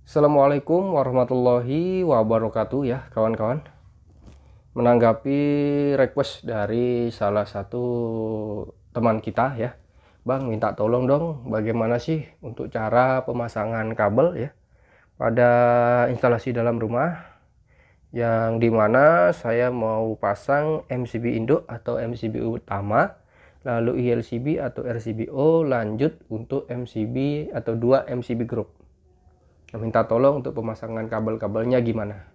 Assalamualaikum warahmatullahi wabarakatuh ya kawan-kawan. Menanggapi request dari salah satu teman kita ya, Bang minta tolong dong bagaimana sih untuk cara pemasangan kabel ya pada instalasi dalam rumah, yang dimana saya mau pasang MCB induk atau MCB utama, lalu ILCB atau RCBO, lanjut untuk MCB atau 2 MCB group. Minta tolong untuk pemasangan kabel-kabelnya gimana.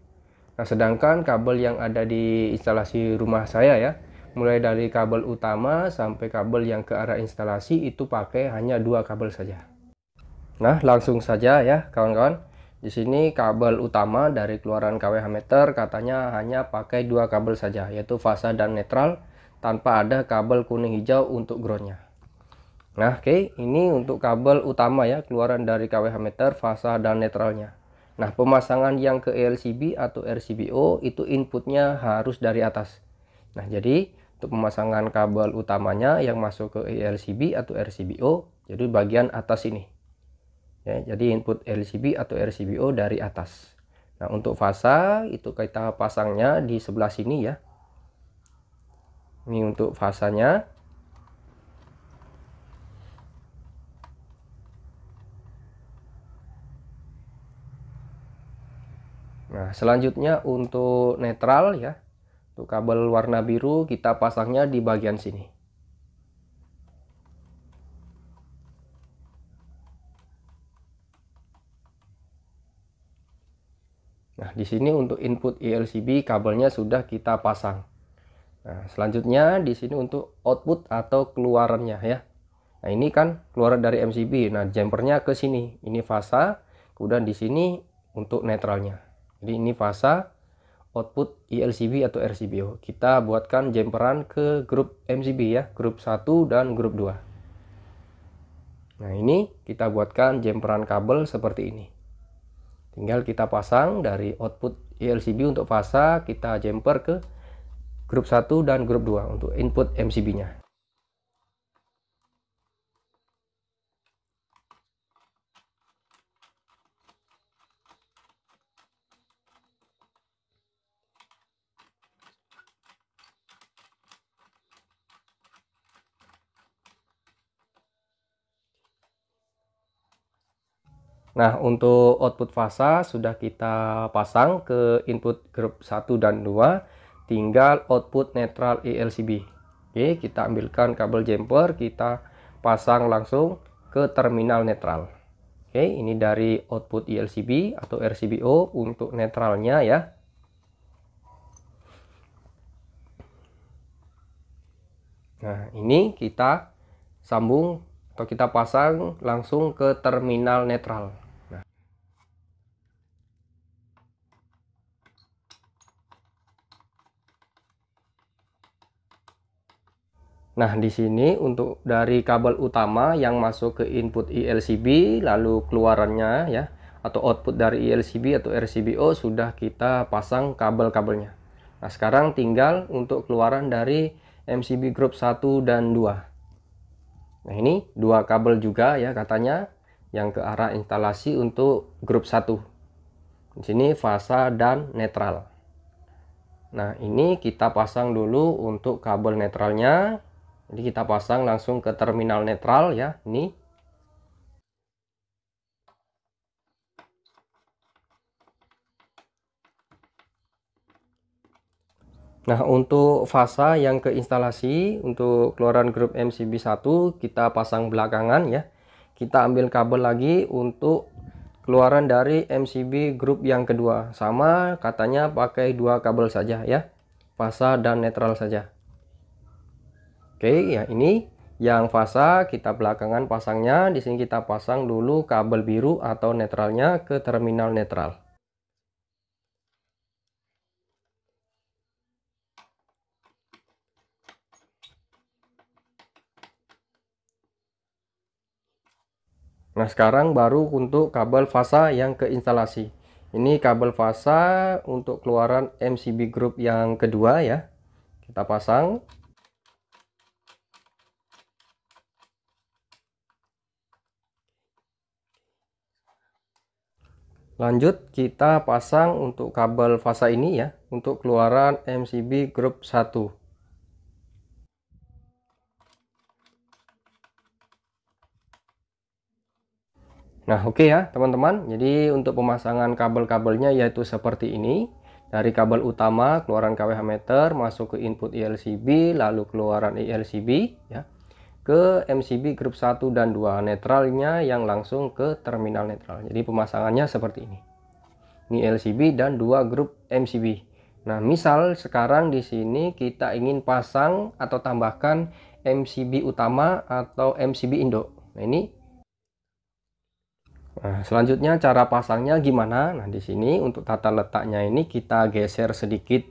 Nah, sedangkan kabel yang ada di instalasi rumah saya ya, mulai dari kabel utama sampai kabel yang ke arah instalasi itu pakai hanya 2 kabel saja. Nah, langsung saja ya kawan-kawan. Di sini kabel utama dari keluaran kWh meter katanya hanya pakai 2 kabel saja, yaitu fasa dan netral, tanpa ada kabel kuning hijau untuk groundnya. Nah, oke, ini untuk kabel utama ya, keluaran dari kWh meter, fasa dan netralnya. Nah, pemasangan yang ke ELCB atau RCBO itu inputnya harus dari atas. Nah, jadi untuk pemasangan kabel utamanya yang masuk ke ELCB atau RCBO, jadi bagian atas ini. Ya, jadi input LCB atau RCBO dari atas. Nah, untuk fasa itu kita pasangnya di sebelah sini ya. Ini untuk fasanya. Nah, selanjutnya untuk netral ya. Untuk kabel warna biru kita pasangnya di bagian sini. Nah, di sini untuk input ILCB kabelnya sudah kita pasang. Nah, selanjutnya di sini untuk output atau keluarannya ya. Nah, ini kan keluaran dari MCB. Nah, jumpernya ke sini. Ini fasa, kemudian di sini untuk netralnya. Jadi ini fasa, output ILCB atau RCBO. Kita buatkan jumperan ke grup MCB ya, grup 1 dan grup 2. Nah, ini kita buatkan jumperan kabel seperti ini. Tinggal kita pasang dari output ILCB untuk fasa, kita jumper ke grup 1 dan grup 2 untuk input MCB-nya. Nah, untuk output fasa sudah kita pasang ke input grup 1 dan 2, tinggal output netral ELCB. Oke, kita ambilkan kabel jumper, kita pasang langsung ke terminal netral. Oke, ini dari output ELCB atau RCBO untuk netralnya ya. Nah, ini kita sambung atau kita pasang langsung ke terminal netral. Nah, di sini untuk dari kabel utama yang masuk ke input ILCB lalu keluarannya ya atau output dari ILCB atau RCBO sudah kita pasang kabel-kabelnya. Nah, sekarang tinggal untuk keluaran dari MCB group 1 dan 2. Nah, ini 2 kabel juga ya katanya yang ke arah instalasi untuk grup 1. Di sini fasa dan netral. Nah, ini kita pasang dulu untuk kabel netralnya. Jadi kita pasang langsung ke terminal netral ya, ini. Nah, untuk fasa yang ke instalasi untuk keluaran grup MCB 1 kita pasang belakangan ya. Kita ambil kabel lagi untuk keluaran dari MCB grup yang kedua. Sama katanya pakai 2 kabel saja ya. Fasa dan netral saja. Oke, ya ini yang fasa kita belakangan pasangnya. Di sini kita pasang dulu kabel biru atau netralnya ke terminal netral. Nah, sekarang baru untuk kabel fasa yang ke instalasi. Ini kabel fasa untuk keluaran MCB group yang kedua ya. Kita pasang. Lanjut kita pasang untuk kabel fasa ini ya, untuk keluaran MCB grup 1. Nah, oke ya teman-teman. Jadi untuk pemasangan kabel-kabelnya yaitu seperti ini. Dari kabel utama keluaran kWh meter masuk ke input ILCB, lalu keluaran ILCB ya, ke MCB grup 1 dan 2, netralnya yang langsung ke terminal netral. Jadi pemasangannya seperti ini. Ini LCB dan 2 grup MCB. Nah, misal sekarang di sini kita ingin pasang atau tambahkan MCB utama atau MCB induk. Nah, ini. Nah, selanjutnya cara pasangnya gimana? Nah, di sini untuk tata letaknya ini kita geser sedikit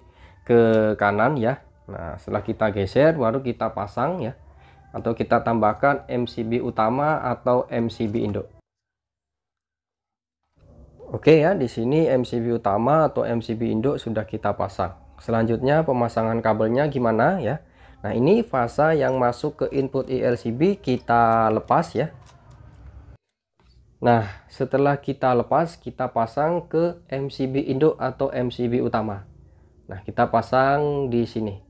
ke kanan ya. Nah, setelah kita geser baru kita pasang ya. Atau kita tambahkan MCB utama atau MCB induk. Oke ya, di sini MCB utama atau MCB induk sudah kita pasang. Selanjutnya pemasangan kabelnya gimana ya? Nah, ini fasa yang masuk ke input ILCB kita lepas ya. Nah, setelah kita lepas, kita pasang ke MCB induk atau MCB utama. Nah, kita pasang di sini.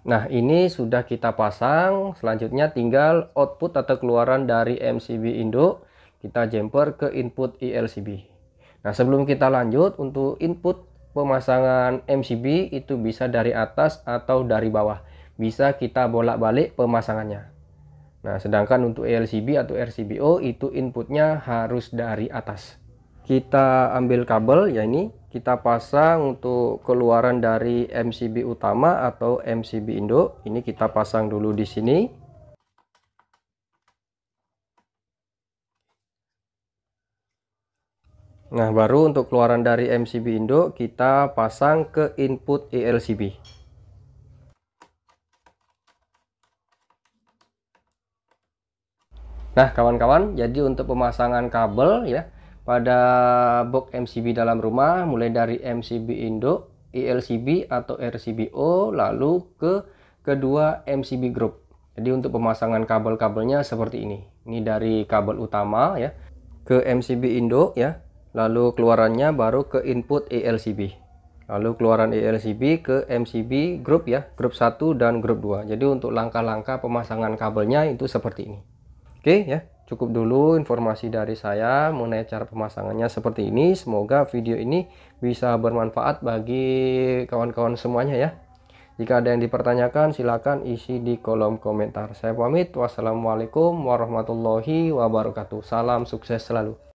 Nah, ini sudah kita pasang. Selanjutnya tinggal output atau keluaran dari MCB induk kita jumper ke input ILCB. Nah, sebelum kita lanjut, untuk input pemasangan MCB itu bisa dari atas atau dari bawah. Bisa kita bolak-balik pemasangannya. Nah, sedangkan untuk ILCB atau RCBO itu inputnya harus dari atas. Kita ambil kabel ya, ini kita pasang untuk keluaran dari MCB utama atau MCB induk. Ini kita pasang dulu di sini. Nah, baru untuk keluaran dari MCB induk kita pasang ke input ILCB. Nah, kawan-kawan, jadi untuk pemasangan kabel ya pada box MCB dalam rumah, mulai dari MCB induk, ILCB atau RCBO, lalu ke kedua MCB group. Jadi untuk pemasangan kabel-kabelnya seperti ini. Ini dari kabel utama ya ke MCB induk ya, lalu keluarannya baru ke input ILCB. Lalu keluaran ILCB ke MCB group ya, grup 1 dan grup 2. Jadi untuk langkah-langkah pemasangan kabelnya itu seperti ini. Oke ya, cukup dulu informasi dari saya mengenai cara pemasangannya seperti ini. Semoga video ini bisa bermanfaat bagi kawan-kawan semuanya ya. Jika ada yang dipertanyakan silakan isi di kolom komentar. Saya pamit. Wassalamualaikum warahmatullahi wabarakatuh. Salam sukses selalu.